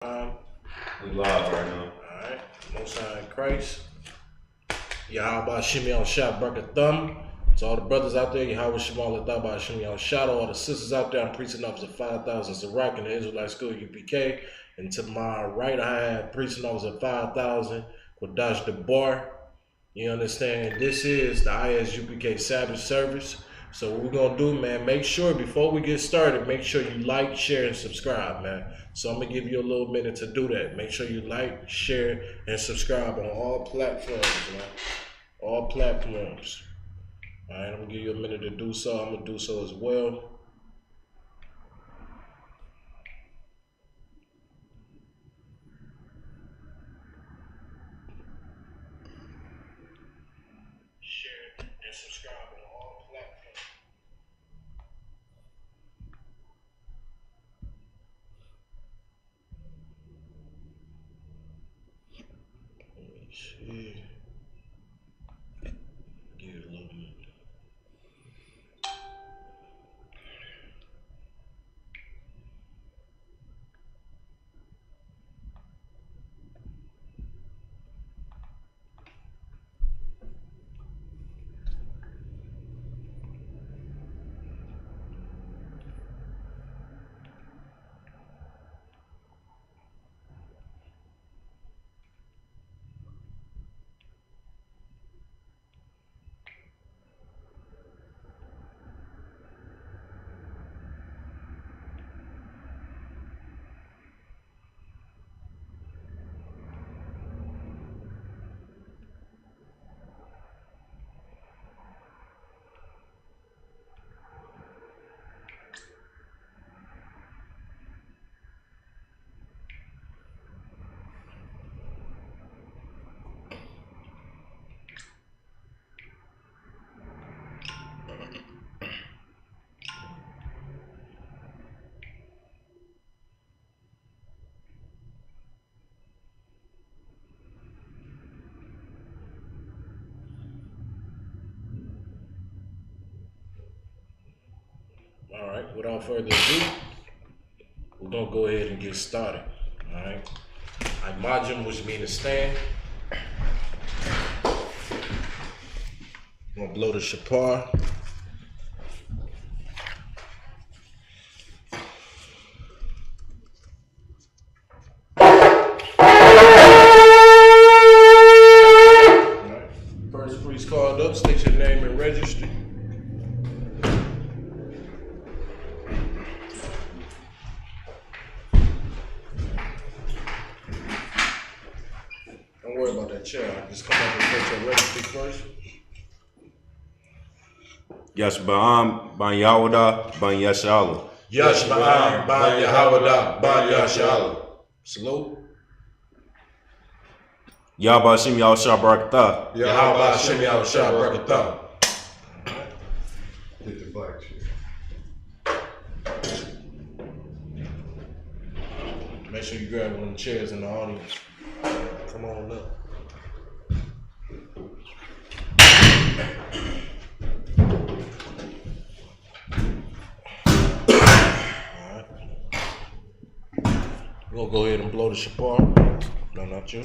We live right now. Alright, Most High in Christ. Yahawah Bahasham Yahawashi. To all the brothers out there, Yahawah Bahasham Yahawashi. All the sisters out there, I'm preaching officer 5,000 Barak in the Israelite school I.S.U.P.K. And to my right, I have preaching officer 5,000 Kodash the Bar. You understand? This is the I.S.U.P.K Sabbath service. So what we're going to do, man, make sure before we get started, make sure you like, share, and subscribe, man. So I'm going to give you a little minute to do that. Make sure you like, share, and subscribe on all platforms, man. All platforms. All right, I'm going to give you a minute to do so. I'm going to do so as well. Share and subscribe on all platforms. Let me see. Give it a little minute. All right, without further ado, we're going to go ahead and get started. All right. Imagine, which means to stand. I'm going to blow the Shamar. All right. First priest called up, state your name and registry. Don't worry about that chair. Just come up and take your registry first. Yashba'am, Ban Yahawah, Ban Yashala. Yashba'am, Ban Yahawah, Ban Yashala. Salute. Yahawah Bahasham Yahawashi Barakatah. Yahawah Bahasham Yahawashi Barakatah. Hit the black shit. Make sure you grab one of the chairs in the audience. Come on up. Alright. We're gonna go ahead and blow the Shamar. No, not you.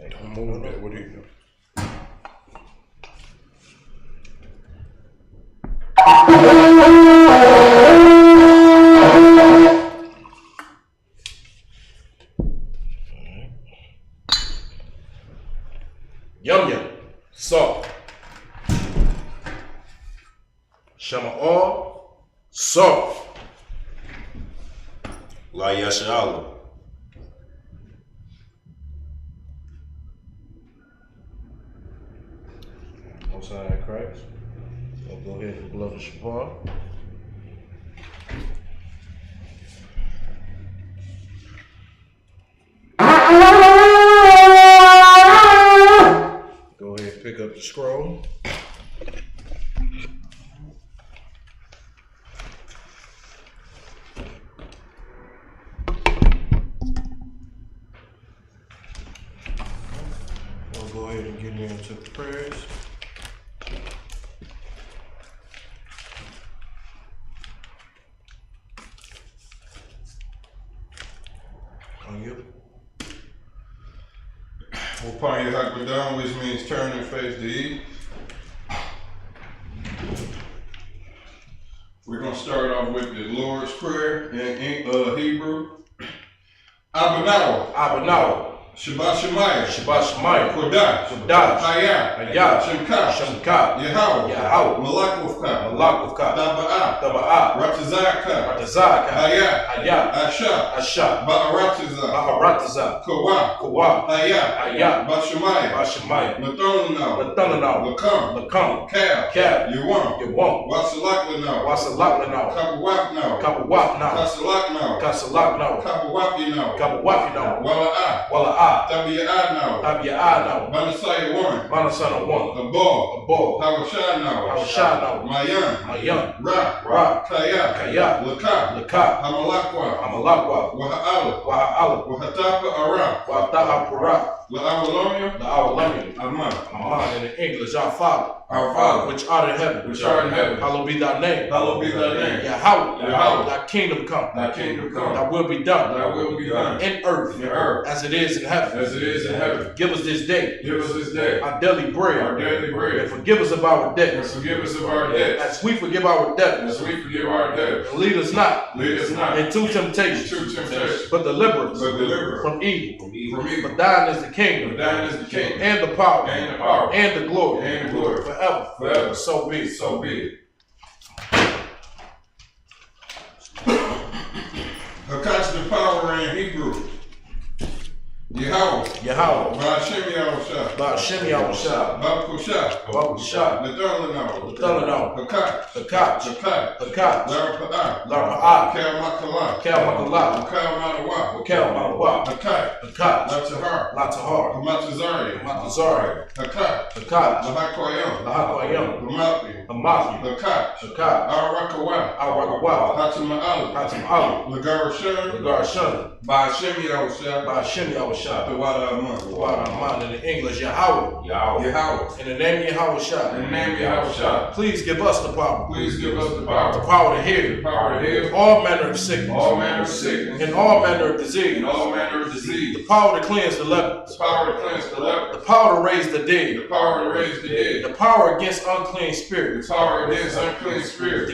Don't move that. What are you doing? Yum yum. Salt. Shamar. Salt. La Yashala. Most High in Christ. We'll go ahead and blow the Shamar. Go ahead and pick up the scroll. We'll go ahead and get into the prayers. On you. Upon Yahawah, which means turn and face the east. We're going to start off with the Lord's Prayer in Hebrew. Abanawa. Shabbat Shemayah. Shabbat Shemayah. Kodash. Kodash. Hayah. Shemka. Shemka. Yahawah. Malakufka. Malakufka. Taba'ah. Ratazaka. Hayah. Asha. Ba'aratiza. Kawa. Hayah. Bashemaya. Nathanaw. Lakam. Kab. Yawam. Wasalaklanau. Kabawapnau. Kasalaknau. Kabawapinau. Wala'ah. Tabia'ah. Banasana 1. Abal. Hawashanau. Mayan. Ra. Kaya. Laka. Hamalakwa. Waha'ala. Wahatapa Ara. La'awalamium. Aman. In the English, our Father, which art in heaven, hallowed be thy name. Yahawah, thy kingdom come. Thy will be done. In earth, as it is in heaven. Give us this day our daily bread. And forgive us of our debts. As we forgive our debtors. And lead us not into temptation, but deliver us from evil. For thine is the kingdom, and the power, and the glory, forever. So be it. Hakash the power in Hebrew. Yahawah. Bahasham Yahawashi. Bakusha. Nathanaw. Hakash. Larpa'ah. Kalmakala. Hakash. Latahar. Hamatazari. Hakash. Lahakwayam. Hamathi. Hakash. Arakawa. Hatama'ala. Lagarashan. Bahasham Yahawashi. The water of in the English, Yahawah. In the name of Yahawah. Please give us the power. The power to heal. All manner of sickness. And all manner of disease. The power to cleanse the lepers. The power to raise the dead. The power against unclean spirits. To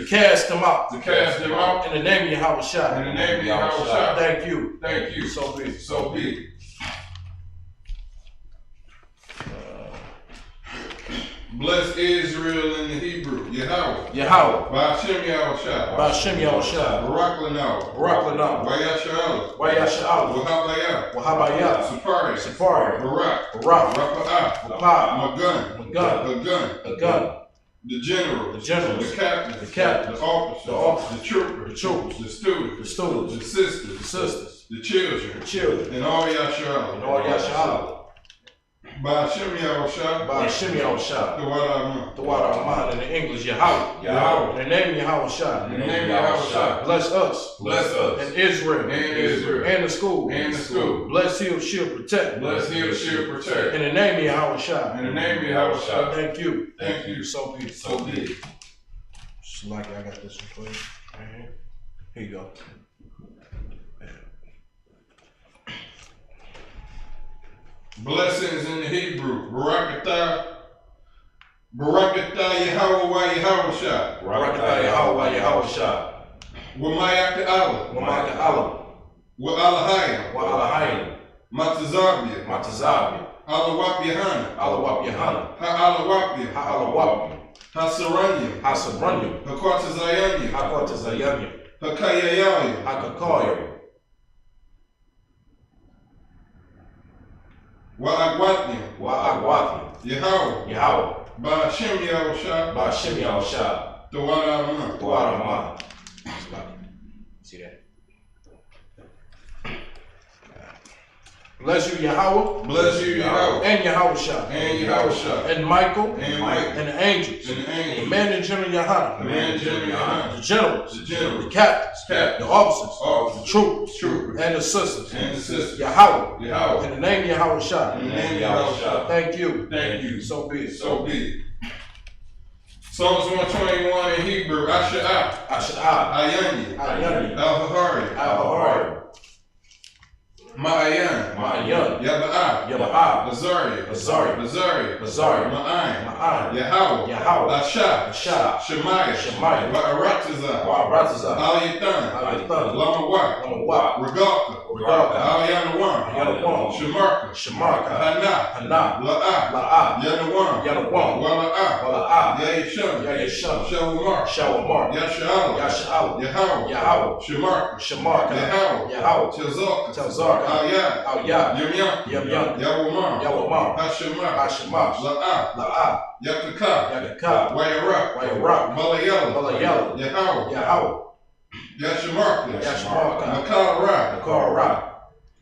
cast them out. In the name of Yahawah. Thank you. So be it. Bless Israel in the Hebrew. Yahawah. Bahasham Yahawashi. Barak. Wayasha'ala. Wahabaya. Sapari. Barak. Rapa'ah. Magun. The general. The captain. The officer. The troopers. The students. The sisters. The children. And all Yasha'ala. Bahasham Yahawashi. The water of in the English, Yahawah. In the name of Yahawah. Bless us. And Israel. And the school. Bless, heal, shield, protect. In the name of Yahawah. Thank you. So be it. Like I got this one for you. Right here you go. Blessings in the Hebrew. Barakatah Yahawah Yahawashi. Wamayaka Allah. Wa Alahayim. Matazabia. Alawap Yahanna. Ha Hasaranyim. Hakwatazayanyim. Hakakayayim. Wa'agwatnim. Yahawah. Bahasham Yahawashi. The water of See that? Bless you, Yahawah. And Yahawah. And Michael. And the angels. The man in General Yahanna. The generals. The captains. The officers. The troopers. And the sisters. Yahawah. In the name of Yahawah. Thank you. So be it. Psalms 121 in Hebrew. Asha'ah. Ayani. Al-Hahari. Ma'ayan. Ma'ayan. Yaba'ah. Yaba'ah. Azariah. Azariah. Azariah. Azariah. Ma'ayan. Ma'ayan. Yahawah. Yahawah. Ashah. Ashah. Shemaiah. Shemaiah. Wa'aratazah. Wa'aratazah. Al-Yathan. Al-Yathan. Lamawah. Lamawah. Regalka. Regalka. Al-Yanawan. Yanawan. Shamarka. Shamarka. Hannah. Hannah. La'ah. La'ah. Yanawan. Yanawan. Wala'ah. Wala'ah. Ya'isham. Ya'isham. Shawamar. Shawamar. Yasha'al. Yasha'al. Yahawah. Yahawah. Shamarka. Shamarka. Yahawah. Yahawah. Tazarka. Tazarka. Al-Yad. Al-Yad. Yamyan. Yamyan. Yawamar. Yawamar. Hashemah. Hashemah. La'ah. La'ah. Yakaka. Yakaka. Wayarak. Wayarak. Malayala. Malayala. Yahawah. Yahawah. Yashamarka. Yashamarka. Makara. Nakara.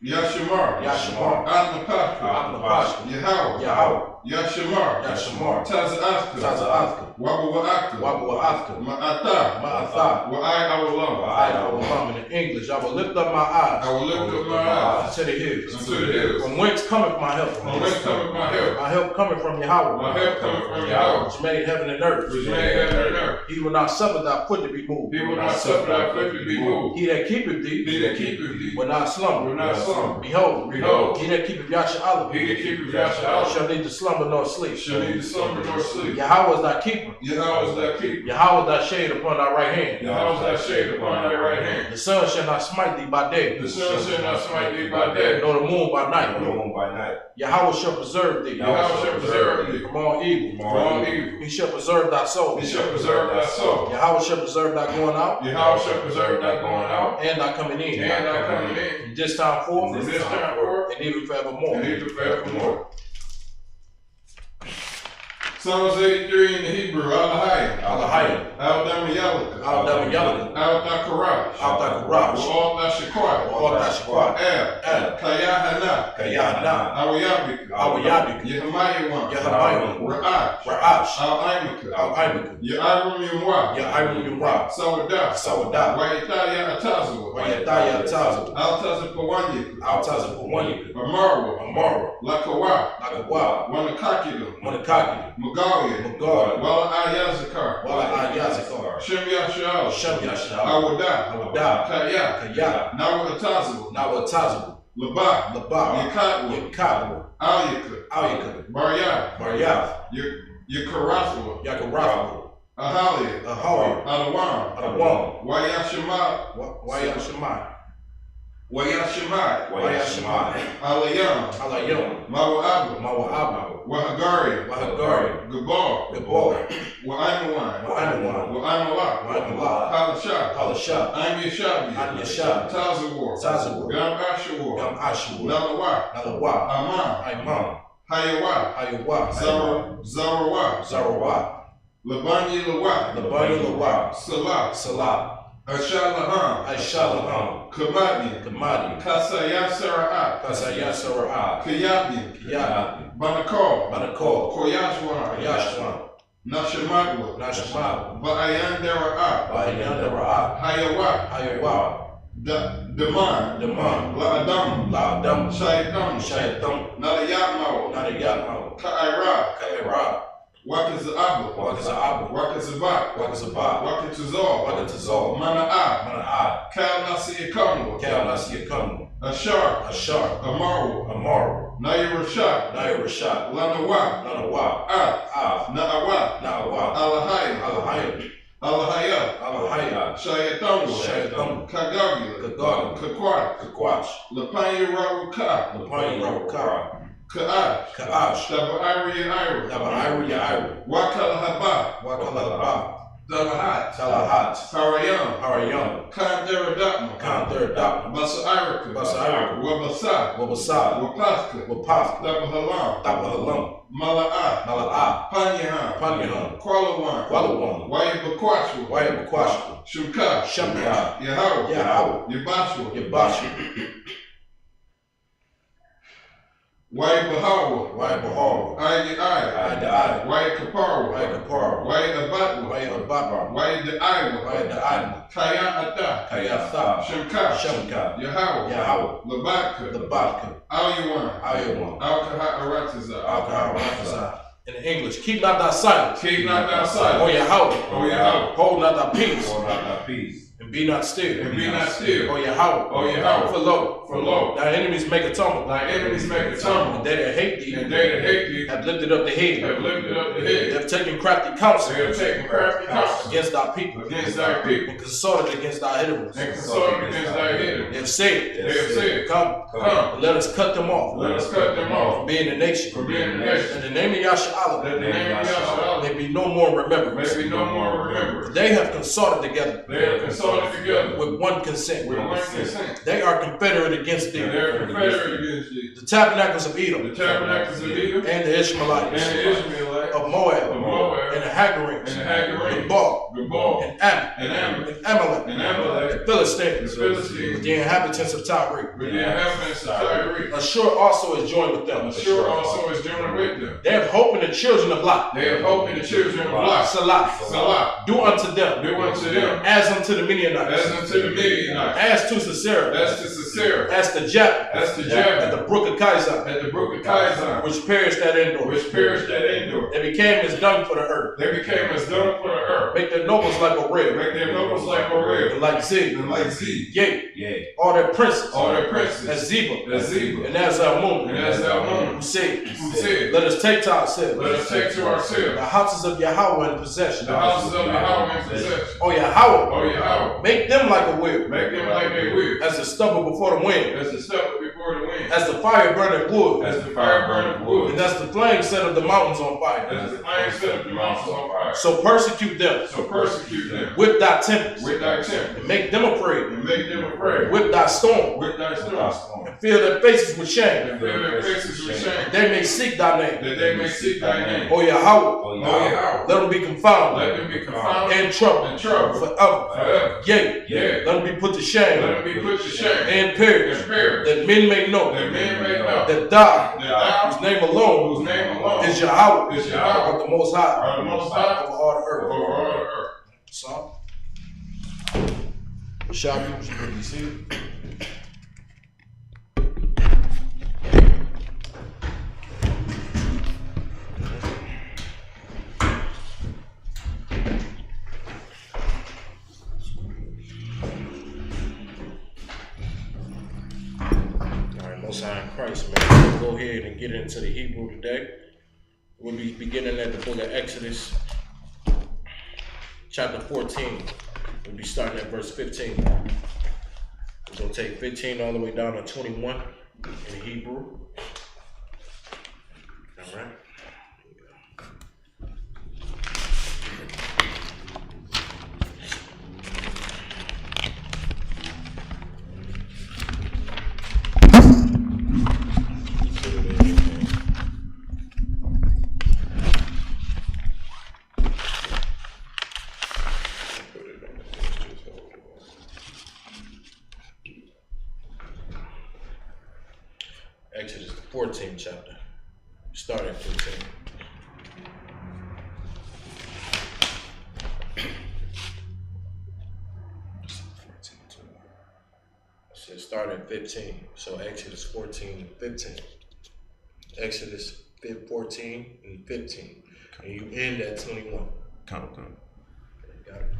Yashamar. Yashamar. Atnapaka. Atnapashka. Yahawah. Yahawah. Yashamar. Yashamar. Taza'atka. Taza'atka. Wabawa'aka. Wabawa'atka. Ma'ata. Ma'atha. Wa'ai In English, I will lift up my eyes. I will lift up my eyes to the hills. unto the hills. From whence cometh my help? From whence cometh my help? My help cometh from Yahawah. My help cometh from Yahawah, which made heaven and earth. which made heaven and earth. He will not suffer thy foot to be moved. He will not suffer thy foot to be moved. He that keepeth thee He that keepeth thee will not slumber. will not slumber. Behold, Behold, he that keepeth Yahawah he that keepeth Yahawah shall neither slumber nor sleep. shall neither slumber nor sleep. Yahawah is thy keeper. Yahweh is thy keeper. Yahawah is thy shade upon thy right hand. Yahweh is thy shade upon thy right hand. The sun shall not smite thee by day, The sun shall not smite thee by day, nor the moon by night. Yahawah shall preserve thee Yahweh shall preserve thee from all evil. from all evil. He shall preserve thy soul. He shall preserve thy soul. Yahawah shall preserve thy going out Yahweh shall preserve thy going out and thy coming in. and thy coming in. From this time forth From this time forth and even forevermore. and even forevermore. Psalms 83 in the Hebrew, Alahayim, Alahayim, Al-Dama Yalaka, Al-Dama Yalaka, Al-Dakarash, Al-Dakarash, Al-Dashakwai, Al-Dashakwai, El, Kayahana, Kayahana, Awayabika, Awayabika, Yehamayawan, Yehamayawan, Ra'ash, Ra'ash, Al-Aimaka, Al-Aimaka, Ya'irum Yumwa, Ya'irum Yumwa, Sawadah, Sawadah, Wayataya Atazawa, Wayataya Atazawa, Altazapawanyika, Altazapawanyika, Amarwa, Amara, Lakawa, Lakawa, Wanakakida, Monakaki, Magalia, Magalia, Wala Ayazakar, Wala Ayazakar, Shem Yashal, Shem Yashal, Awadah, Awadah, Kaya, Kaya, Nawa Atazawa, Nawatazawa, Labak, Labak, Yakatwa, Yakatwa, Alyaka, Alyaka, Baryah, Baryath, Yakarathwa, Yakarathwa, Ahalia, Aholia, Adawam, Adawam, Wayashima, Wayashemai, Wayashimai, Wayashemai, Alayam, Alayom, Mawa'aba, Mawa'aba, Wahagari, Wahagari, Gabar, Gabor, Wa'anawan, Wa'anawan, Wa'anawak, Wa'anawak, Halashah, Halashah, Yashabi, Yashabi, Tazawar, Tazawar, Gam Ashawar, Yam Ashur, Nalawa, Nalawa, Amam, Imam, Hayawa, Hayawa, Zarawa, Zarawa, Labani Lawa, Labani Lawa, Salah, Salah, Ashalaham, Aishalaham, Kamadi, Kamadi, Kasaya Sara'at, Kasaya Sara'ah, Kayabi, Kiyabi, Banakal, Banakol, Koyashwan, Yashwan, Nashamadwa, Nashma, Ba'ayan Dara'at, Bayanda Ra'ah, Hayawa, Hayawa, Daman, Daman, La'adam, La'adam, Shaitam, Shaitam, Nalayatmao, Nadayatmao, Ka'ira, Kaira, Wakaza'aba, Wakaza'aba, Wakazabat, Wakazabat, Wakatazal, Wakatazal, Mana'at, Mana'at, Kal Nasi Ikamwa, Kal Nasiyakamu, Ashar, Ashar, Amaru, Amaru, Nayirashat, Nair Rashad, Lanawa, Nanawa, At, Na'awa, Na'awa, Alahayim, Alahayim, Alahayat, Alahayat, Shayatamwa, Shayatam, Kagagila, Kagag, Kakwat, Kakwach, Lapanya Rawuka, Lapani Rawakara, Ka'ash, Ka'ash, Daba'iri Ira, Nabairu Yairu, Wakalahaba, Wakalaba, Dalahat, Talahat, Harayam, Harayam, Kandaradapma, Kanthir Dapma, Basairaka, Basairaka, Wabasa, Wabasad, Wapaska, Wapaf, Dabahalam, Tapahalam, Mala'at, Mala'ah, Panyahan, Panyahan, Kwalawan, Kwalawan, Wayabakwashwa, Wayabakwashwa, Shumka, Shamka, Yahawah, Yahawah, Yabashwa, Yabashi, Wayabahawa, Wayabahar, Ayai, Ayadai, Wayakapara, Wayakapar, Wayabatwa, Wayababa, Wayadaiwa, Wayadai, Kaya'ata, Kayatha, Shumka, Shamka, Yahawah, Yahawah, Labaka, Labaka, Ayawan, Ayawan, Alkaha Alcohol, in English, keep not thy silence, Keep not thy silence, O Yahawah, O Yahawah, hold not thy peace, Hold out thy peace. and And be not still. And be not still. O Yahawah. O Yahawah. For lo. For lo. Thy enemies make a tumble. Thy enemies make a tumble. And they that hate thee. And they that hate thee. Have lifted up the head. Have lifted up the head. They have taken crafty counsel. They have taken crafty counsel. Against thy people. Against thy people. And consorted against thy enemies. And consorted against thy enemies. They have said. They have said. Come. And let us cut them off. Let us cut them off. From being a nation. From being a nation. In the name of Yahshua. Let the name of Yahshua. May be no more remembrance. May be no more remembrance. They have consorted together. They have consorted together. With one consent. With one consent. They are confederate against thee. And they are confederate against thee. The tabernacles of Edom. The tabernacles of Edom. And the Ishmaelites. And the Ishmaelites. Of Moab. Of Moab. And the Hagarims. And the Hagarims. Gebal. Gebal. And Ammon. And Ammon. And Amalek. And Amalek. The Philistines. The Philistines. With the inhabitants of Tyre. With the inhabitants of Tyre. Ashur also is joined with them. Ashur also is joined with them. They have hope in the children of Lot. They have hope in the children of Lot. Salah. Salah. Do unto them. Do unto them. As unto the Midianites. As unto the Midianites. As to Sisera. As to Sisera. As to Japheth. As to Japheth. At the brook of Kizar. At the brook of Kizar. Which perished at Endor. Which perished at Endor. They became as dung for the earth. They became as dung for the earth. Make their nobles like a rail. Make their nobles like a rail. And like Zig. And like Zig. Yea. All their princes. All their princes. As Zeba. As Zeba. And as Almon. And as Almon. Who said. Let us take to ourselves. Let us take to ourselves. The houses of Yahawah in possession. The houses of Yahawah in possession. O Yahawah. O Yahawah. Make them like a wheel. Make them like a wheel. As the stubble before the wind. As the stubble before the wind. As the fire burning wood. As the fire burning wood. And as the flame set of the mountains on fire. As the flame set of the mountains on fire. So persecute them. So persecute them. With thy tempest. With thy tempest. And make them afraid. And make them afraid. With thy storm. With thy storm. And fill their faces with shame. And fill their faces with shame. They may seek thy name. That they may seek thy name. O Yahawah. O Yahawah. Let them be confounded. Let them be confounded. And trouble. And trouble. Forever. Forever. Yea. Let them be put to shame. Let them be put to shame. And perish. And perish. That men may know. That men may know. That thou. That thou. Whose name alone. Whose name alone. Is Yahawah. Is Yahawah. Of the Most High. Of the Most High. Over all the earth. Over all the earth. So. Shalam, you see it? Most High in Christ, man. We'll go ahead and get into the Hebrew today. We'll be beginning at the book of Exodus, chapter 14. We'll be starting at verse 15. We're going to take 15 all the way down to 21 in Hebrew. All right. Exodus, the 14th chapter. Start at 15. So start at 15. So Exodus 14 and 15. Exodus 14 and 15. And you end at 21. Count. Got it.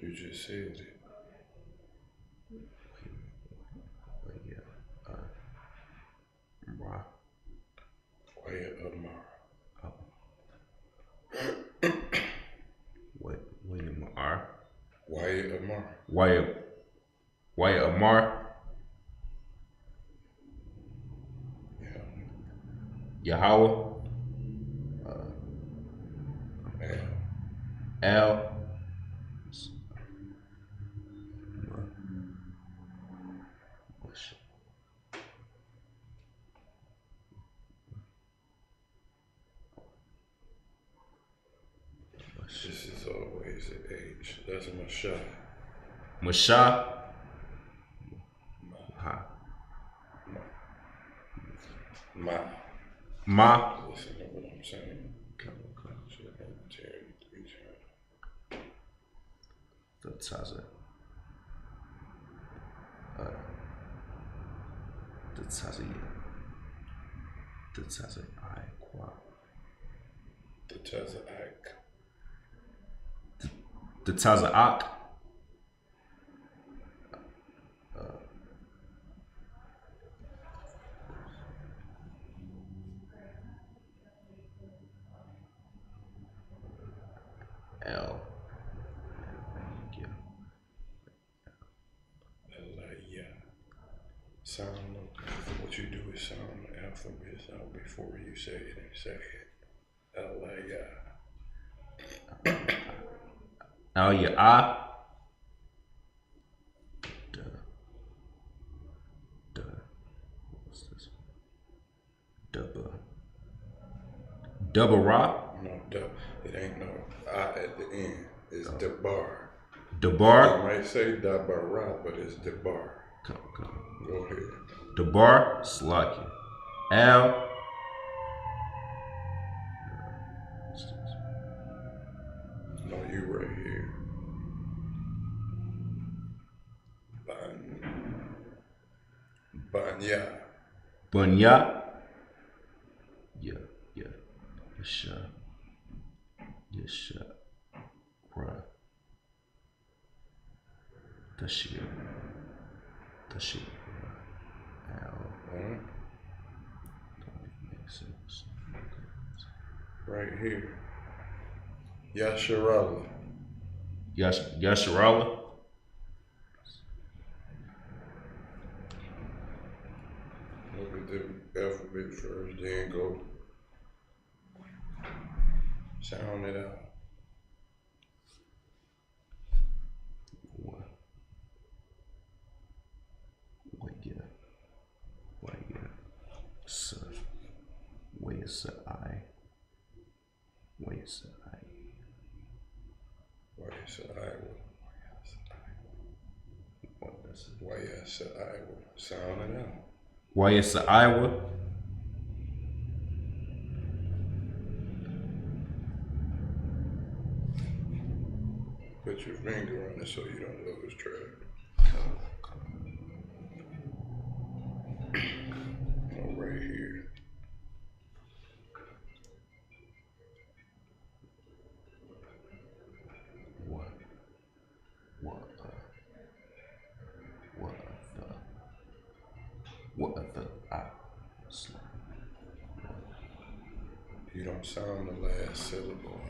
You just said it. William R. Wyatt Amar. Wyatt Amar. Yahawah. Al. This is always an H. That's Masha. Masha. Ma. Ma. Listen to what I'm saying. TITHES. TITHES. TITHES. TITHES. L. Sound. What you do is sound the alphabet out before you say it and say it. L. Your I. What's this? Double rock. No, it ain't no I at the end. It's debar. Debar. You might say dabara, but it's debar. Come. Go ahead. Debar. Slacky. L. No, you right here. Banya. Bunya. Yeah. Yesha. Bruh. Tashir. L. Don't make sense. Right here. Yasharala. Yasharala. Look at the alphabet first, then go. Sound it out. Where's the I? Where's the I? Sound it out. Why is the Iowa? Put your finger on it so you don't lose track. Oh, right here. What the You don't sound the last syllable.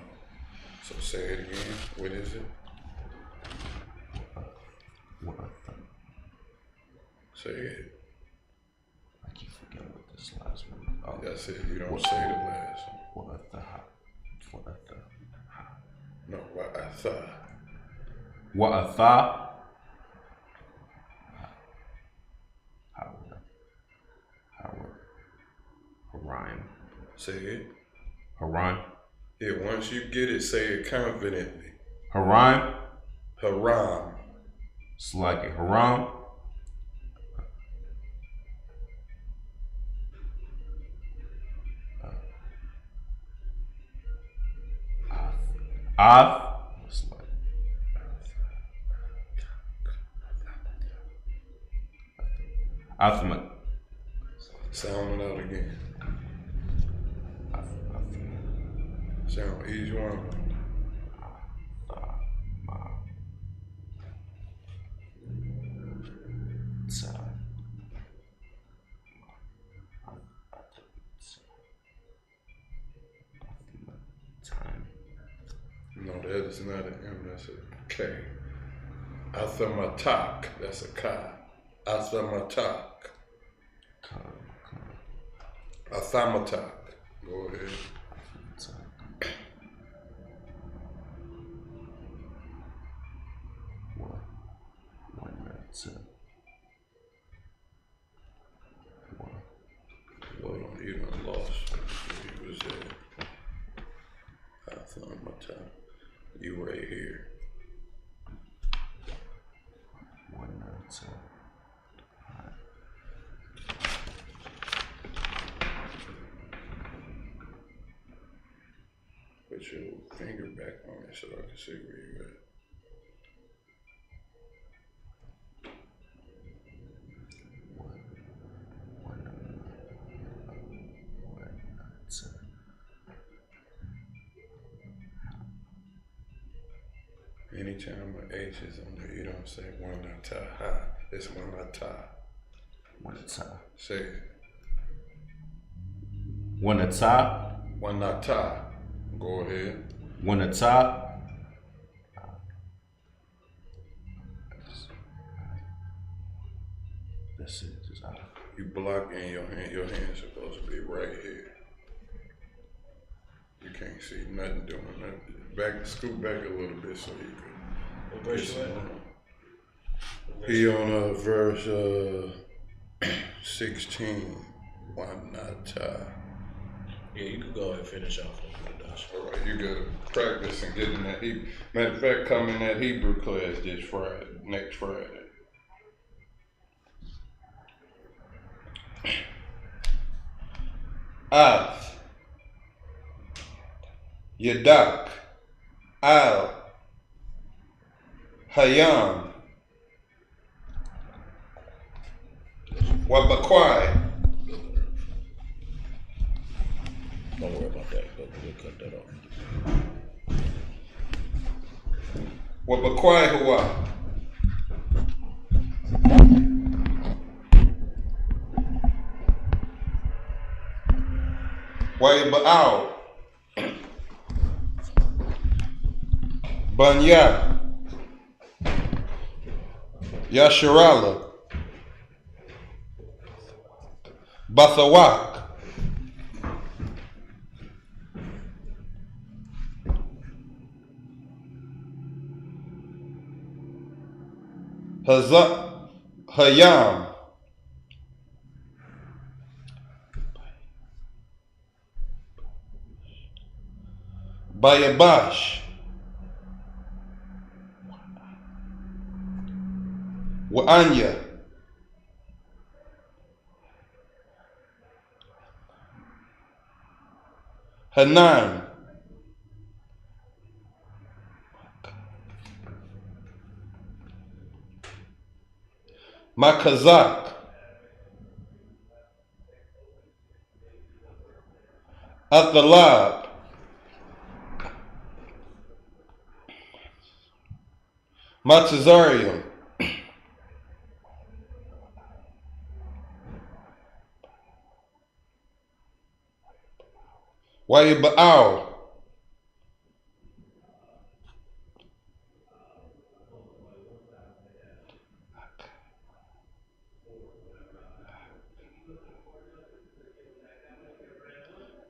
So say it again. What is it? Say it. I keep forgetting what this last one. Oh, that's it. You don't say the last one. No, Wa'atha. Haran. Say it. Haran. Yeah, once you get it, say it confidently. Haran. Haram. It's like it. Haram. It's like ahtham. Sound it out again. Sound each one. No, that is not an M, that's a K. Athamatak, that's a Ka. Athamatak. Athamatak. Go ahead. Hold on, you done lost. He was there. Athamatak. You right here. Put your finger back on it so I can see where you at. anytime an H is on there, you don't say one ata ha. It's one ata. One ata. Say it. One ata. One ata. Go ahead. One ata. That's it. Just out. You block in your hand. Your hand's supposed to be right here. You can't see nothing doing nothing. Back, scoot back a little bit so you can. Verse He on verse 16. One ata. Yeah, you could go ahead and finish off. All right, you gotta practice and get in that Hebrew. Matter of fact, come in that Hebrew class this Friday, next Friday. Av, Yadak, Al, Hayam, Wabakwai. Don't worry about that. We'll cut that off. Wabakwai Hua. Waiba'al. Banya. Yasharala. Bathawak. Hayam. Bayabash. Wa'anya. Hanan. Makazak. Athalab. Matazarium. Wayiba'al.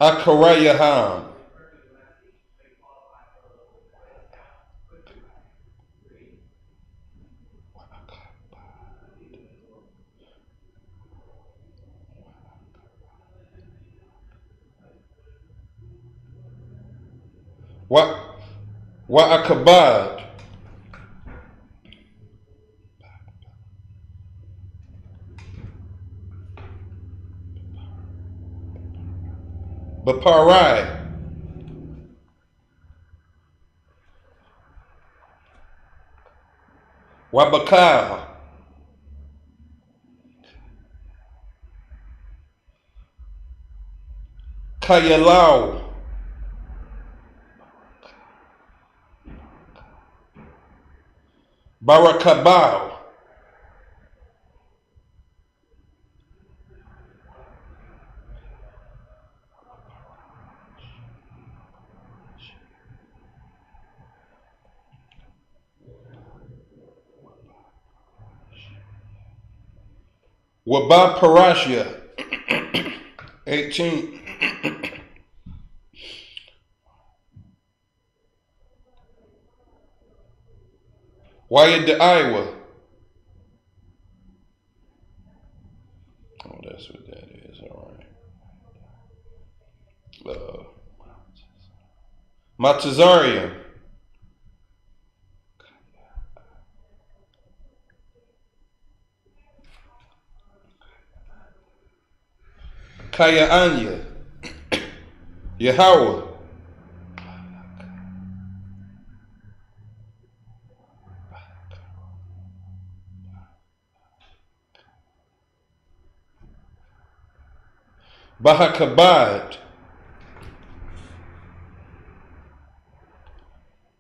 Akarayaham. Wa'akabad. Baparai. Wabakal. Kayalau. Barakabal. Wabaparashia. 18. Wayad the Iowa. Oh, that's what that is. All right. Matazarium. Kaya'anya. Yahawah. Bahakabad.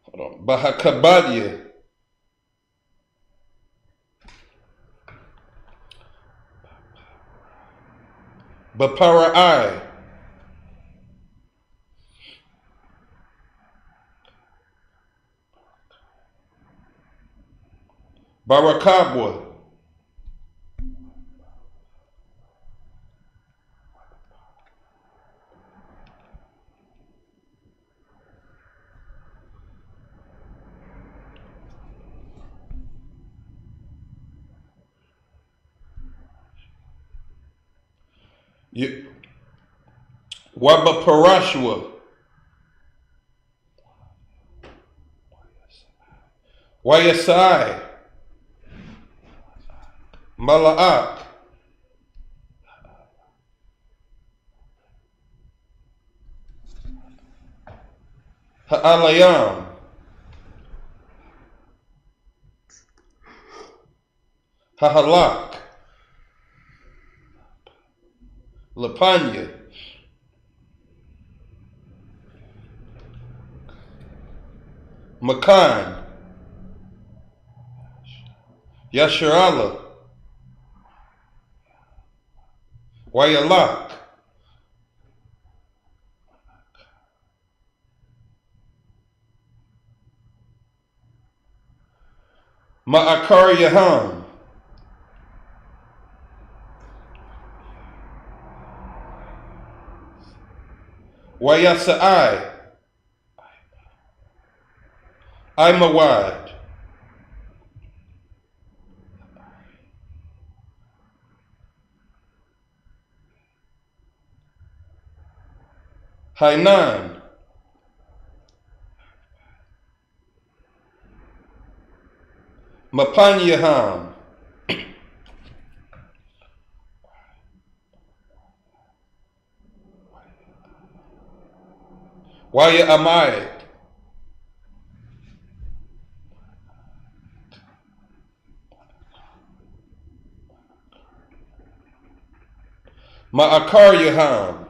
Hold on. Bahakabadia. Baparai. Barakabwa. Wabaparashua. Wayasai. Mala'ak. Ha'alayam. Hahalak. Lapanya. Makan. Yasharala. Wayalak. Ma'akar Yaham. Wayasai. Imawad. Hainan. Mapanyaham. Waya Amai. Ma'akar Yaham.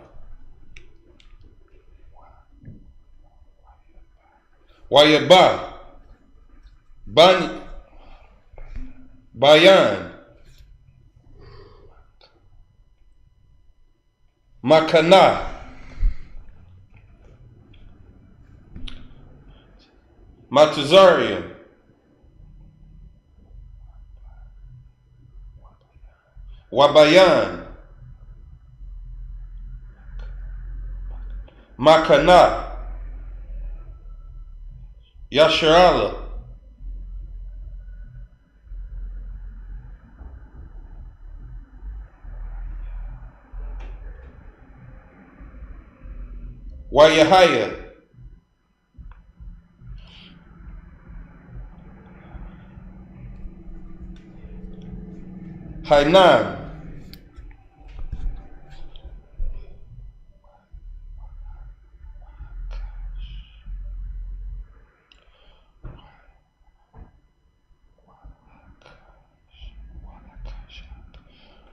Waya Ba. Ban. Bayan. Makana. Matazarian. Wabayan. Makana. Yasharala. Wayahaya. Hainan.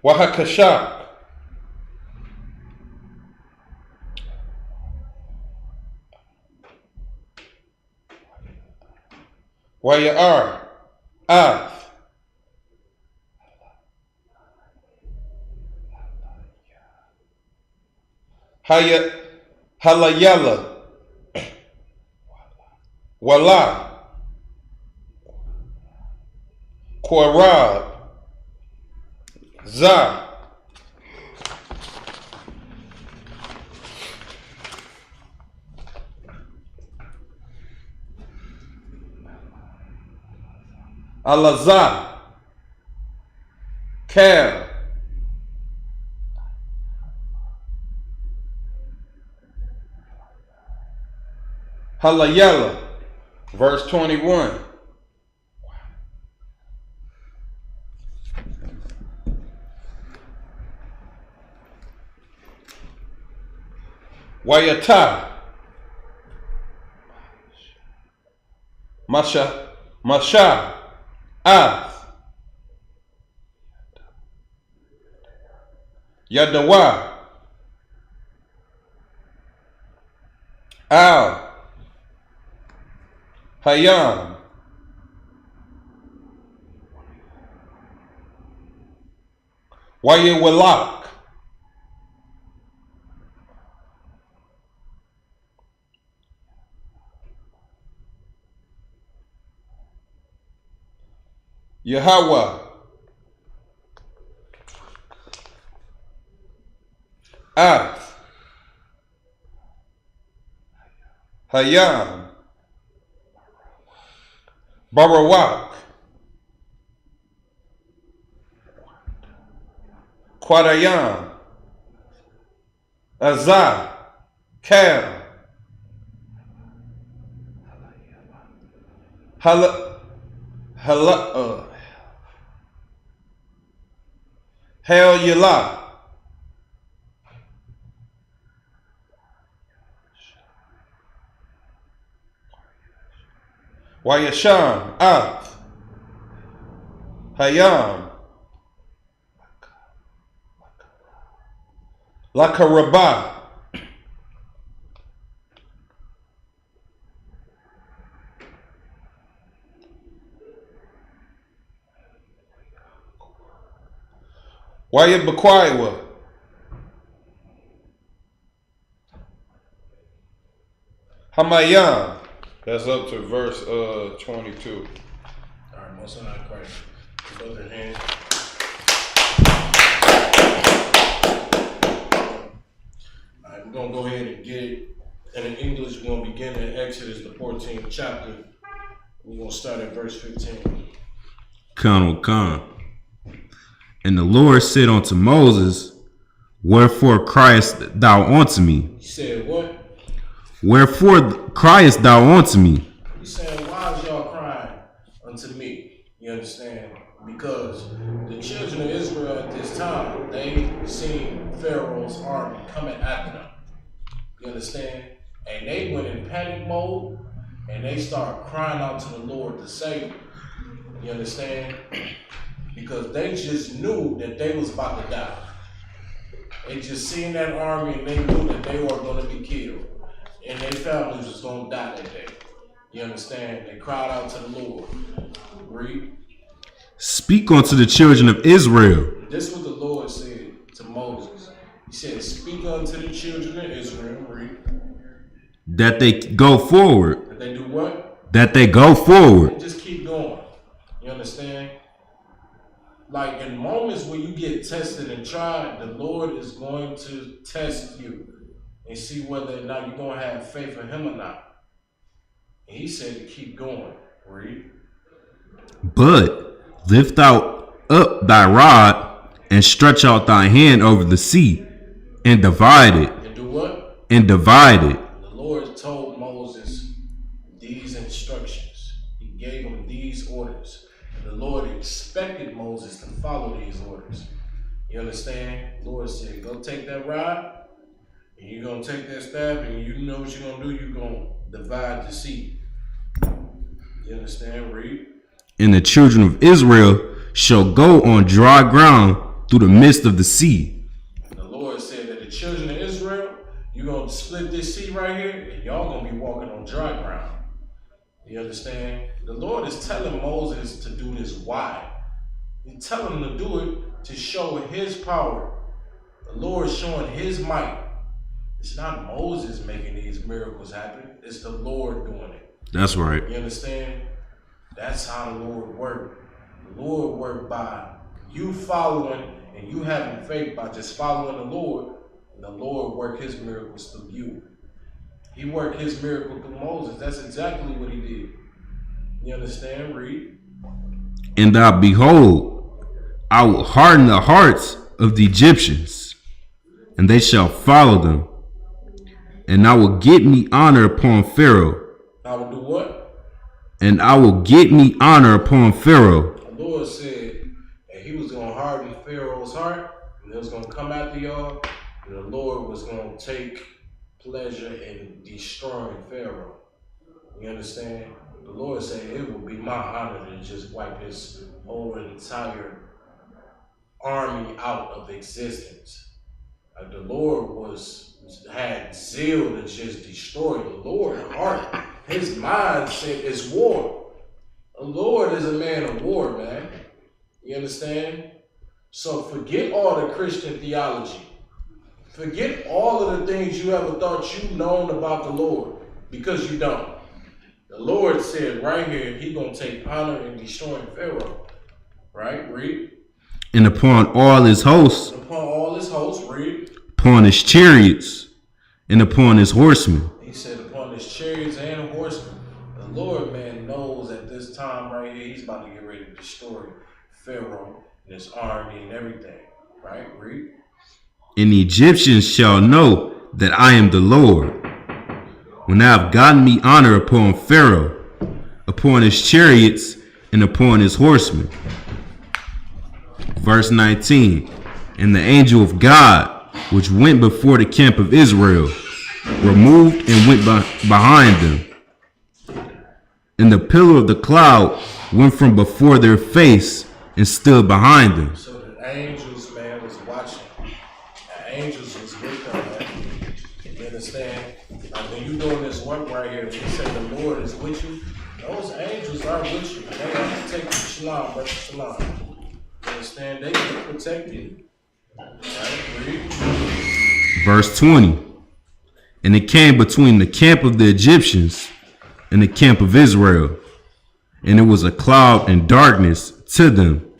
Wahakashak. Wayar. Ath. Haya. Halayala. Wala. Korab. Za. Alaza. Kel. Halayala. Verse 21. Wayata. Masha. Masha. Ath. Yadawa. Al. Hayam. Wayawalak. Yahawah. Hayam. Barak. Quadayam. Azah. Cam. Hell Yala. Wayasham. Hayam. Lakarabah. Wayabakwiwa. Hamayam. That's up to verse 22. All right, most high Christ. Both your hands. All right, we're gonna go ahead and get it. And in English, we're gonna begin in Exodus, the 14th chapter. We're gonna start at verse 15. Come. And the Lord said unto Moses, wherefore criest thou unto me? He said, what? Wherefore criest thou unto me? He said, why is y'all crying unto me? You understand? Because the children of Israel at this time, they seen Pharaoh's army coming after them. You understand? And they went in panic mode and they started crying out to the Lord to save them. You understand? Because they just knew that they was about to die. They just seen that army and they knew that they were going to be killed. And their families was going to die that day. You understand? They cried out to the Lord. Read. Speak unto the children of Israel. This is what the Lord said to Moses. He said, speak unto the children of Israel. Read. That they go forward. That they do what? That they go forward. And just keep going. You understand? Like in moments when you get tested and tried, the Lord is going to test you and see whether or not you're going to have faith in him or not. And he said to keep going. Read. But lift thou up thy rod and stretch out thy hand over the sea and divide it. And do what? And divide it. The Lord told Moses these instructions. He gave him these orders. And the Lord expected Moses to follow these orders. You understand? The Lord said, go take that rod. And you're going to take that staff and you know what you're going to do. You're going to divide the sea. You understand? Read. And the children of Israel shall go on dry ground through the midst of the sea. The Lord said that the children of Israel, you're going to split this sea right here and y'all going to be walking on dry ground. You understand? The Lord is telling Moses to do this. Why? He's telling him to do it to show his power. The Lord is showing his might. It's not Moses making these miracles happen. It's the Lord doing it. That's right. You understand? That's how the Lord worked. The Lord worked by you following and you having faith by just following the Lord. And the Lord worked his miracles through you. He worked his miracle through Moses. That's exactly what he did. You understand? Read. And thou behold, I will harden the hearts of the Egyptians, and they shall follow them. And I will get me honor upon Pharaoh. I will do what? And I will get me honor upon Pharaoh. The Lord said that he was going to harden Pharaoh's heart, and it was going to come after y'all, and the Lord was going to take pleasure in destroying Pharaoh. You understand? The Lord said it will be my honor to just wipe his whole entire army out of existence. The Lord had zeal to just destroy. The Lord's heart His mindset is war. The Lord is a man of war, man. You understand? So forget all the Christian theology. Forget all of the things you ever thought you known about the Lord, because you don't. The Lord said right here, he going to take honor in destroying Pharaoh. Right? Read. And upon all his hosts. And upon all his hosts, read. Upon his chariots and upon his horsemen. He said upon his chariots and horsemen. The Lord, man, knows at this time right here, he's about to get ready to destroy Pharaoh and his army and everything. Right? Read. And the Egyptians shall know that I am the Lord, when I have gotten me honor upon Pharaoh, upon his chariots, and upon his horsemen. Verse 19. And the angel of God, which went before the camp of Israel, removed and went behind them. And the pillar of the cloud went from before their face and stood behind them. So the angels, man, was watching. The angels was with them, man. You understand? Like when you doing this work right here, you say the Lord is with you, those angels are with you. They are protecting you. Shalom, brother, shalom. You understand? They can protect you. Right? Read. Verse 20. And it came between the camp of the Egyptians and the camp of Israel, and it was a cloud and darkness to them,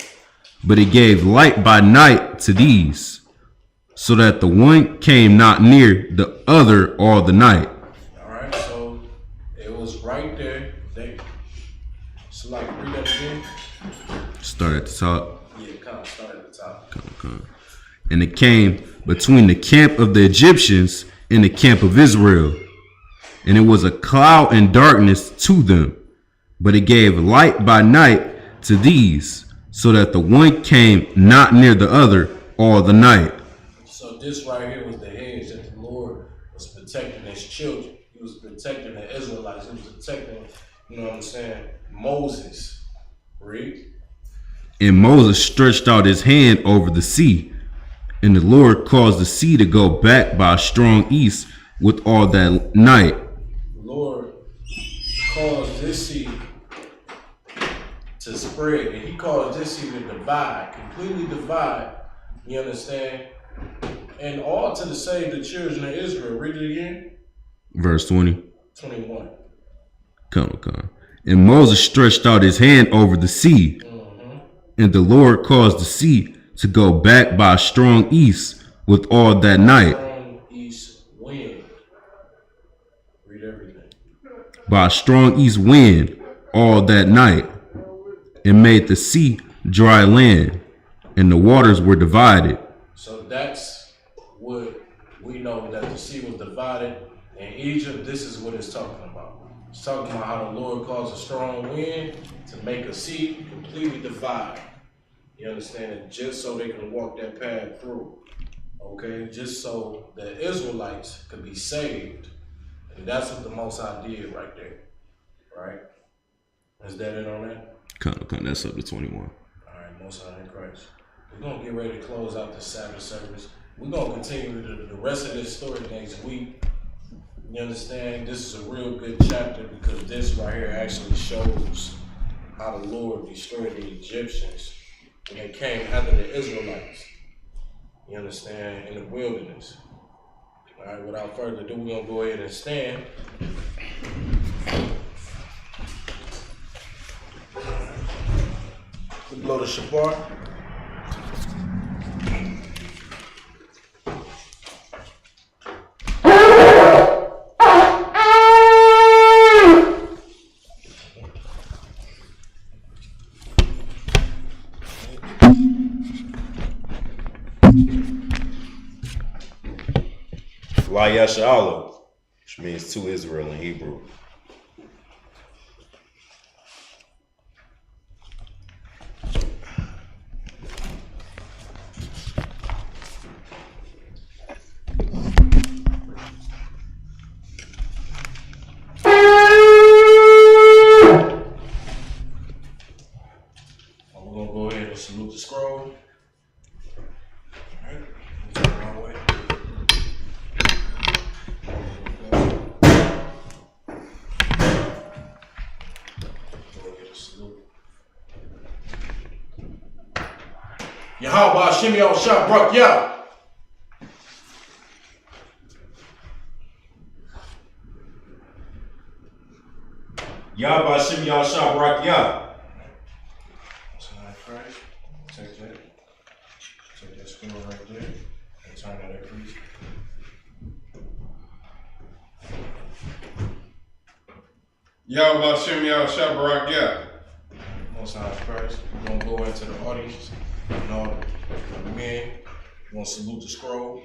but it gave light by night to these, so that the one came not near the other all the night. All right, so it was right there. So like, read that again. Start at the top. Yeah, come on, start at the top. Come. And it came between the camp of the Egyptians and the camp of Israel, and it was a cloud and darkness to them, but it gave light by night to these, so that the one came not near the other all the night. So this right here was the hedge that the Lord was protecting his children. He was protecting the Israelites. He was protecting, you know what I'm saying, Moses. Read. And Moses stretched out his hand over the sea, and the Lord caused the sea to go back by a strong east with all that night. The Lord caused this sea to spread, and he caused this sea to divide, completely divide. You understand? And all to save the children of Israel. Read it again. Verse 20. 21. Come. And Moses stretched out his hand over the sea, and the Lord caused the sea to go back by a strong east with all that night. Strong east wind. Read everything. By a strong east wind all that night, and made the sea dry land, and the waters were divided. So that's what we know, that the sea was divided. In Egypt, this is what it's talking about. It's talking about how the Lord caused a strong wind to make a sea completely divide. You understand it? Just so they can walk that path through. Okay? Just so the Israelites could be saved. And that's what the Most High did right there. Right? Is that it on that? Come. That's up to 21. All right, Most High in Christ. We're going to get ready to close out the Sabbath service. We're going to continue the rest of this story next week. You understand? This is a real good chapter, because this right here actually shows how the Lord destroyed the Egyptians when they came after the Israelites. You understand? In the wilderness. All right, without further ado, we're going to go ahead and stand. We blow the Shamar. Yahawah, which means to Israel in Hebrew. We're going to go ahead and salute the scroll. All right. Yahawah Bahasham Yahawashi Barak Yah. Yahawah Bahasham Yahawashi Barak Yah. Christ. Take that scroll right there and turn that up, please. Yahawah Bahasham Yahawashi Barak Yah. Most High Christ. We're going to go into the audience and all the men. We're going to salute the scroll.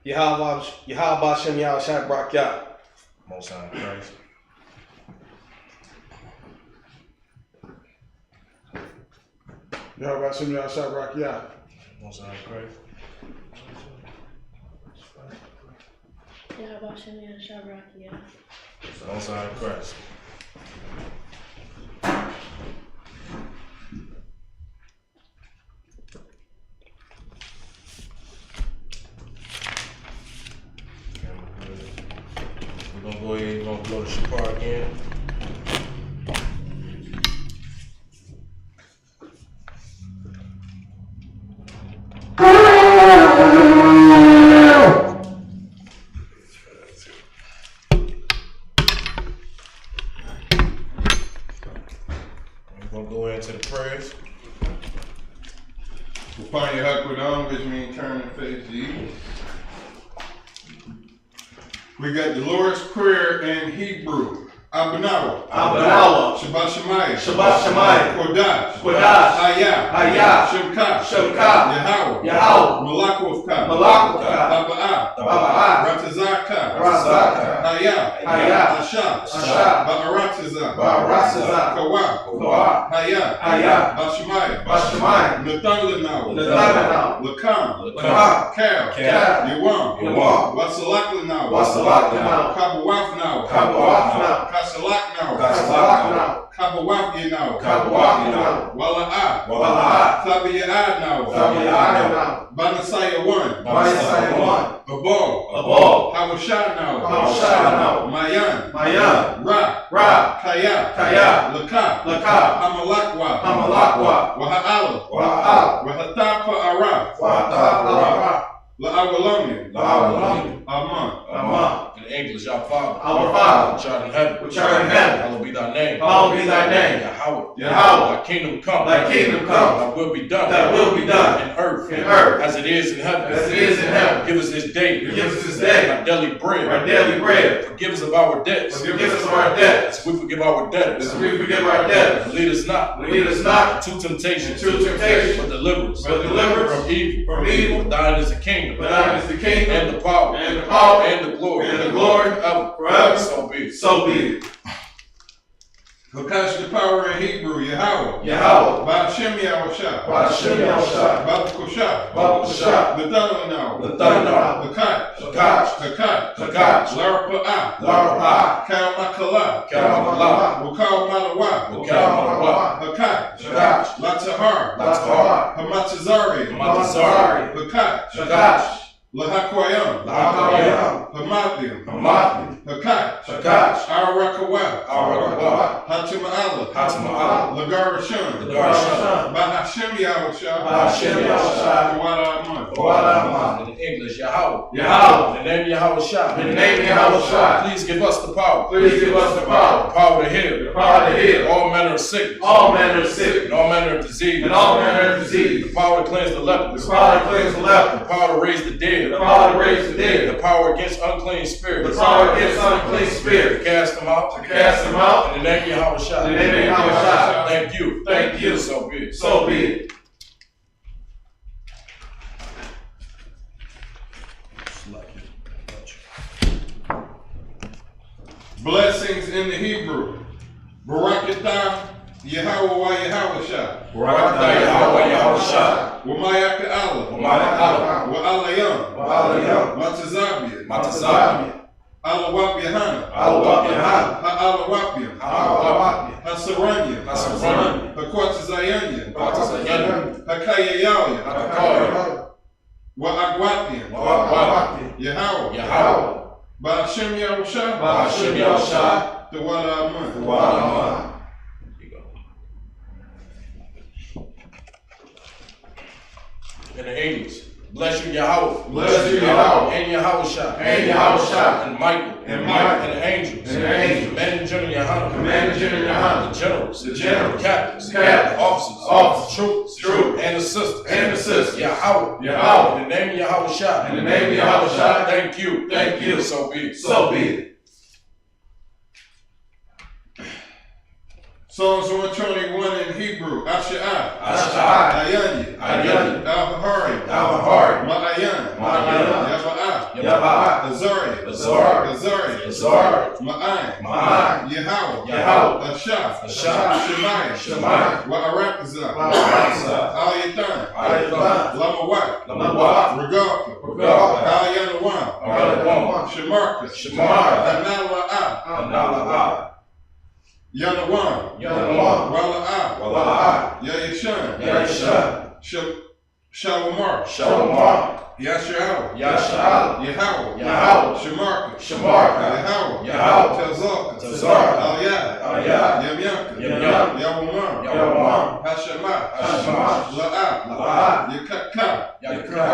Yahawah Bahasham Yahawashi Barak Yah. Most High Christ. Yahawah Bahasham Yahawashi Barak Yah. Most High Christ. Yahawah Bahasham Yahawashi Barak Yah. Most High Christ. We're going to go ahead and we're going to blow the Shamar again. We're going to go into the prayers. Upon your hakwadam, which means turn and face the east. We got the Lord's Prayer in Hebrew. Abanawa. Shabbat Shemayim. Kodash. Ayah. Shemka. Yahawah. Malakovka. Baba'ah. Ratazaka. Hayah. Asha. Ba'aratiza. Kawa. Hayah. Bashemayim. Nathan Lakam. Cal. Yawam. Wasalak Kabawaf Kabawaf Wala'ah Tabi'ah Banasaya 1 Babal Hawashah Mayan Ra Kaya Lakab Hamalakwa Waha'ala Wahatapa Ara La'awalami Aman. In English, our Father. Our Father. Which art in heaven. Hallowed be thy name. Yahawah. Thy kingdom come. Thy will be done. In earth. As it is in heaven. Give us this day. Our daily bread. Forgive us of our debts. As we forgive our debtors. Lead us not into temptation. But deliver us from evil. For thine is the kingdom. And the power. And the glory. Forever. So be it. Because the power in Hebrew, Yahawah. Bahasham Yahawashi. Babakosha. The Lakach. Larapa'ah. Kalmakala. Wakal Malawa. Hakach. Latahar. Hamatazari. Hakach. Lahakwayam. Hamathiam. Hakach. Arakawah. Hatima'ala. Lagarashun. Bahasham Yahawashi. In English, Yahawah. In the name Yahawashi. Please give us the power. The power to heal. All manner of sickness. And all manner of disease. The power to cleanse the lepers. The power to raise the dead. The power against unclean spirits. Cast them out. In the name Yahawashi. Thank you. So be it. Blessings in the Hebrew. Barakatah Yahawah Yahawashi. Wamayaka Allah. Wa'alayam. Matazabia. Alawap Yahanna. Ha'alawapiam. Hasaranya. Hakwatazayanya. Hakayayaya. Wa'agwatiam. Yahawah. Bahasham Yahawashi. The Wada Aman. and the angels. Bless you, Yahweh. Bless you, Yahweh. And Yahawah. And Yahawah. And Michael. And Michael. And the angels. And the angels. Commanding General Yahanna. Commanding General Yahanna. The generals. The generals. Captains. Captains. Officers. Officers. Troops. Troops. And assistants. And assistants. Yahweh. Yahweh. In the name of Yahawah. In the name of Yahawah. Thank you. Thank you. So be it. So be it. Psalms 121 in Hebrew. Asha'ah. Asha'ah. Ayani. Ayani. Al-Bahari. Al-Bahari. Ma'ayan. Ma'ayan. Yaba'ah. Yaba'ah. Azari. Azari. Azari. Azari. Ma'ayin. Ma'ayin. Yahawah. Yahawah. Ashah. Ashah. Shemaiah. Shemaiah. Wa'arakazah. Wa'arakazah. Al-Yatan. Al-Yatan. Lamawat. Lamawat. Regalka. Regalka. Al-Yanawam. Al-Yanawam. Shemarka. Shemar. Anala'ah. Anala'ah. Yanawam. Yanawam. Wala'ah. Wala'ah. Yayishan. Yayishan. Shalomar. Shalomar. Yasha'al. Yasha'al. Yahawah. Yahawah. Shemarka. Shemarka. Yahawah. Yahawah. Tazarka. Tazarka. Al-Yad. Al-Yad. Yamyanka. Yamyanka. Yawamam. Yawamam. Hashemat. Hashemat. La'ah. La'ah. Yakaka. Yakka.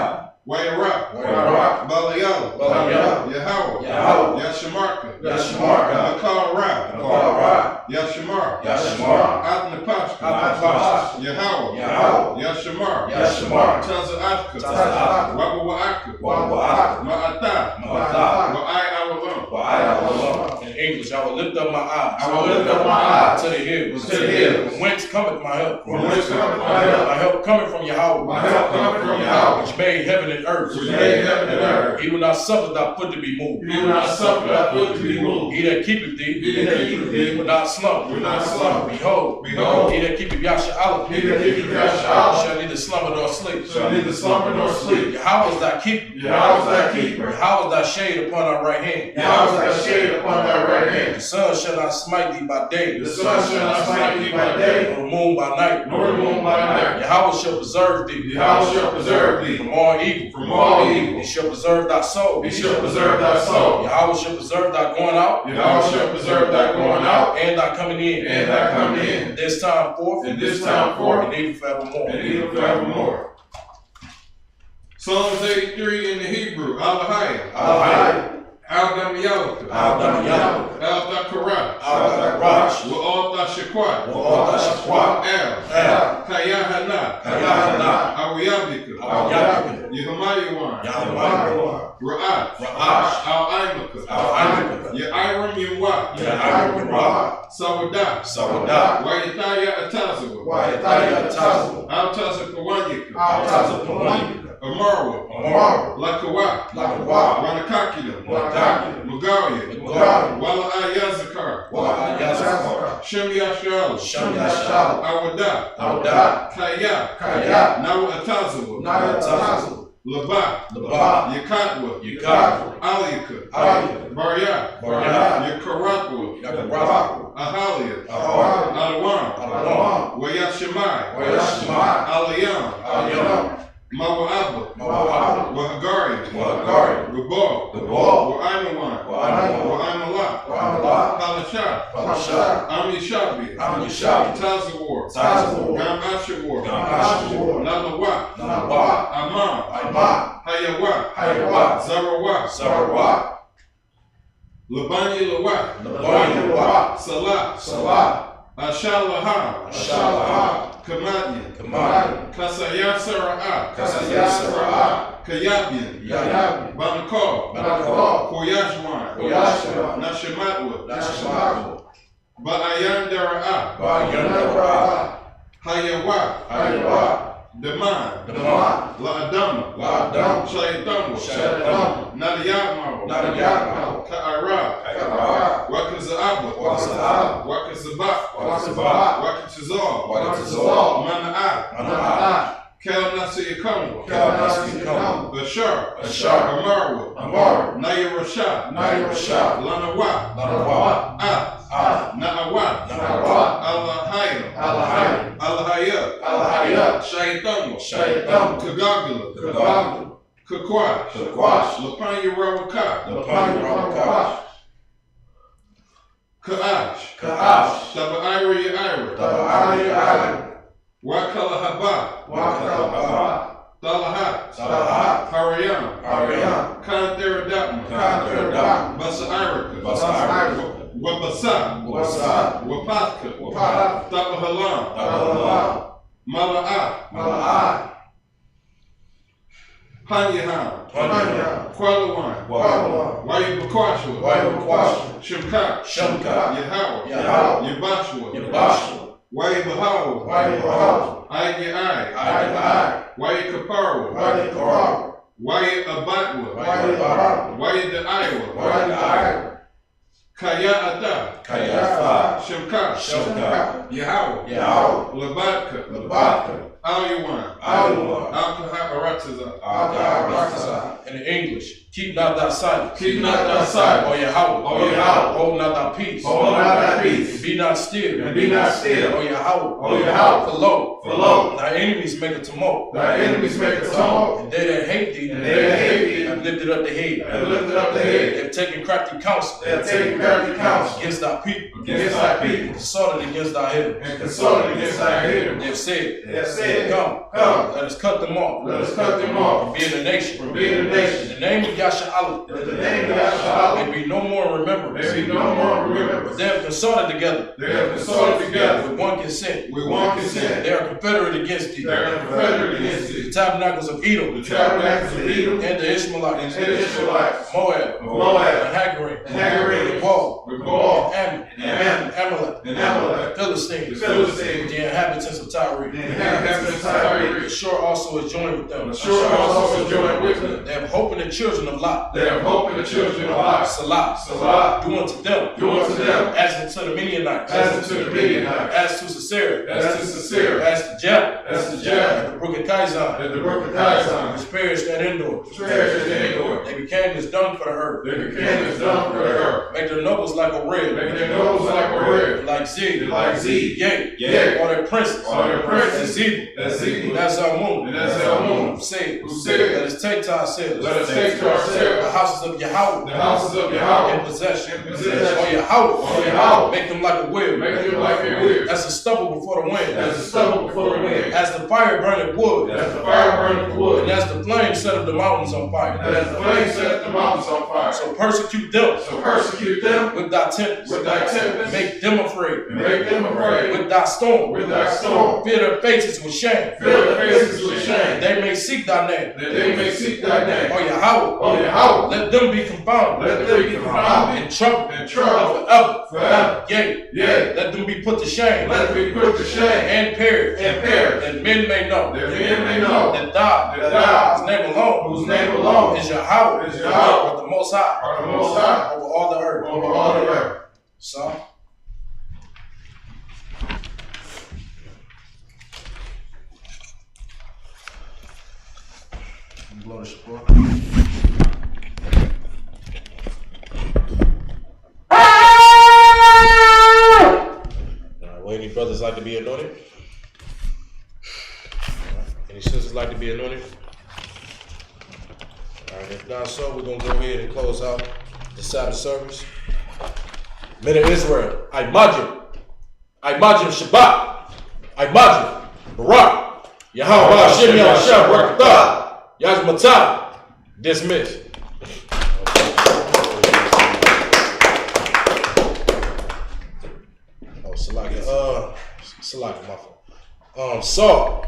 Wayrak. Wayrak. Balayal. Balayal. Yahawah. Yahawah. Yashamarka. Yashamarka. Akal Ra. Akal Ra. Yashamar. Yashamar. Atnapashka. Atnapashka. Yahawah. Yahawah. Yashamar. Yashamar. Taza'atka. Taza'atka. Wa'aka. Wa'aka. Ma'atah. Ma'atah. Wa'ai Wa'ai. In English, I will lift up my eyes. I will lift up my eyes to the hills. to the hills. From whence cometh my help? From whence cometh my help? My help coming from Yahweh. My help coming from Yahweh. Which made heaven and earth. Which made heaven and earth. He will not suffer thy foot to be moved. He will not suffer thy foot to be moved. He that keepeth thee. He that keepeth thee. Will not slumber. Will not slumber. Behold. Behold. He that keepeth Yasha'al. He that keepeth Yasha'al. Shall neither slumber nor sleep. Shall neither slumber nor sleep. Yahweh is thy keeper. Yahweh is thy keeper. Yahweh is thy shade upon thy right hand. Yahweh is thy shade upon thy right hand. The sun shall not smite thee by day. The sun shall not smite thee by day. Nor the moon by night. Nor the moon by night. Yahweh shall preserve thee. Yahweh shall preserve thee from all evil. From all evil. He shall preserve thy soul. He shall preserve thy soul. Yahweh shall preserve thy going out. Yahweh shall preserve thy going out. And thy coming in. And thy coming in. This time forth. And this time forth. And even forevermore. And even forevermore. Psalms 83 in the Hebrew. Al-Hayah. Al-Hayah. Al-Damiyalaka. Al-Damiyalaka. Al-Dakarach. Al-Dakarach. Wa'al-Dashakwat. Wa'al-Dashakwat. El. Kayahana. Kayahana. Awiyabika. Awiyabika. Yehamayawan. Yahamayawan. Ra'at. Ra'at. Al-Aimaka. Al-Aimaka. Ye'iram Yimwa. Ye'iram Yimwa. Sawadah. Sawadah. Wa'itaya Atazawa. Wa'itaya Atazawa. Al-Tazakawanyika. Al-Tazakawanyika. Amarwa. Amarwa. Lakawa. Lakawa. Wanakakida. Wanakakida. Mugaria. Mugaria. Wala'ayazakar. Wala'ayazakar. Shem Yashal. Shem Yashal. Awada. Awada. Kaya. Kaya. Nawa Atazawa. Nawa Atazawa. Laba. Laba. Yakatwa. Yakatwa. Aliyaka. Aliyaka. Barya. Barya. Yakarakwa. Yakarakwa. Ahalia. Ahalia. Alawam. Alawam. Wayashemai. Wayashemai. Aliyam. Aliyam. Mawa'aba. Mawa'aba. Wahagari. Wahagari. Gabal. Gabal. Wa'aimawan. Wa'aimawan. Wa'aimalak. Wa'aimalak. Palashah. Palashah. Amishabi. Amishabi. Tazawar. Tazawar. Gam Ashawar. Gam Ashawar. Nalawa. Nalawa. Amam. Amam. Hayawa. Hayawa. Zarawa. Zarawa. Labani Lawa. Labani Lawa. Salah. Salah. Ashalaha. Ashalaha. Kamadian. Kamadian. Kasayasara'a. Kasayasara'a. Kayabian. Yayabian. Banakal. Banakal. Koyashwan. Koyashwan. Nashamatwa. Nashamatwa. Ba'ayandara'a. Ba'ayandara'a. Hayawa. Hayawa. Daman. Daman. La'adama. La'adama. Shaitamwa. Shaitamwa. Nadiyamawa. Nadiyamawa. Ka'ara. Ka'ara. Wakaza'aba. Wakaza'aba. Wakazaba. Wakazaba. Wakatizal. Wakatizal. Mana'a. Mana'a. Kel Nasiyakamwa. Kel Nasiyakamwa. Bashar. Bashar. Amarwa. Amarwa. Nayarashah. Nayarashah. Lanawa. Lanawa. Na'awa. Na'awa. Allahaya. Allahaya. Allahaya. Allahaya. Shaitamwa. Shaitamwa. Kagagala. Kagagala. Kakwash. Kakwash. Lapanya Rawaka. Lapanya Rawaka. Ka'ash. Ka'ash. Taba'ira Ya'ira. Taba'ira Ya'ira. Wakala Haba. Wakala Haba. Talahat, Talahat, Hariam, Hariam, Kantheradapma, Kantheradapma, Basa-Irika, Basa-Irika, Wabasa, Wabasa, Wapatka, Wapatka, Tabahalam, Tabahalam, Mala'ah, Mala'ah, Hanyaham, Hanyaham, Qualawan, Qualawan, Wayabakwashua, Wayabakwashua, Shimka, Shimka, Yahawah, Yahawah, Yabashua, Yabashua, Wayabahawa, Wayabahawa, Ayai, Ayai, Wayakaparwa, Wayakaparwa, Wayabatwa, Wayabatwa, Wayadaiwa, Wayadaiwa, Kaya'ata, Kayatha, Shimka, Shimka, Yahawah, Yahawah, Labatka, Labatka, Al-Yuwan, Al-Yuwan, Al-Kaharatazah, Al-Kaharatazah. In the English, keep not thy silence. Keep not thy silence, O Yahawah. O Yahawah. Hold not thy peace. Hold not thy peace. And be not still. And be not still. O Yahawah. O Yahawah. For lo, For lo, thy enemies make a tumult. thy enemies make a tumult. And they that hate thee, And they that hate thee, have lifted up the head. have lifted up the head. They have taken crafty counsel. They have taken crafty counsel against thy people. against thy people. Consulted against thy enemies. And consulted against thy They enemies. have said, They have said, Come, Come, let us cut them off. let us cut them off. From being a nation. From being a nation. In the name of Yahshua, That the name of Yahshua may be no more remembrance. may be no more But remembrance. they have consulted together. They have consulted together With one consent. with one consent. They are confederate against thee. They are confederate against The thee. tabernacles of Edom. The tabernacles of Edom And the Ishmaelites. and the Israelites, Moab. Moab, And Hagarim. and Hagarim, And Paul. with Gaul, And and Ammon, Amalek. and Amalek, The Philistines. the Philistines, The inhabitants of Tyre. the inhabitants of Tyre. The shore also is joined with them. The shore also is joined with them. They have hope in the children of Lot. They have hope in the children of Lot. Salah. Salah, Do unto them. do unto them As unto the Midianites. as unto the Midianites, As to Sisera. as to Sisera, As to Jeb. as to Jeb, At the brook of Kizon. at the brook of Kizon, Which perished at Endor. perished at Endor. They became as dung for the earth. They became as dung for the earth. Make their nobles like a red. Make their nose like a red, Like Zig. like Z, Yea. Yea. All their princes. All their princes. And Zebul. as Z, That's Zalmun. and as Zalmun, Who said, who said, let us take to ourselves let us take to the ourselves houses of Yahawah the houses of in Yahweh possession. in possession. O Yahawah. O Yahweh. Make them like a wheel. Make them like a wheel, As the stubble before the wind. as the stubble before the wind, As the fire burneth wood. as the fire burneth wood, And as the flame set of the mountains on and fire. as the flame set the mountains on fire. So persecute them So persecute them with thy tempest. with thy tempest, Make them afraid and make them afraid with thy storm. with thy storm. Fill their faces with shame. Fill their faces with shame, They may seek thy name. that they may seek thy name. O Yahawah. O Yahweh, Let them be confounded. let them be confounded In trouble. and trouble Forever. forever. Yea. Yea, Let them be put to shame. let them be put to shame And perish. and perish, That men may know. that men may know That thou. that thou, Whose name alone. whose name alone Is Yahawah. is Yahweh, Or the Most High. are the Most High Over all the earth. over all the earth. So. Blow the support. Well, any brothers like to be anointed? Any sisters like to be anointed? Alright, if not so, we're going to go ahead and close out the Sabbath service. Men of Israel, I imagine Shabbat, I imagine barak, Yahawah Bahasham Yahawashi, Yahshua dismissed. Oh, Salaki, my fault. So,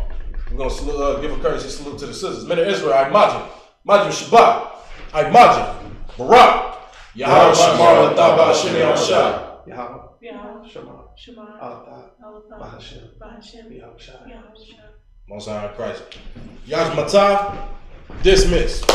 we're going to give a courtesy salute to the sisters. Men of Israel, I imagine Shabbat, I imagine barak, Yahawah Shamar, Bahasham Yahawashi. Yahawah, Shamar, Shamar, ahtham, Bahasham Bahasham Yahawashi. Yahawashi. Most High in Christ. Yahshua dismissed.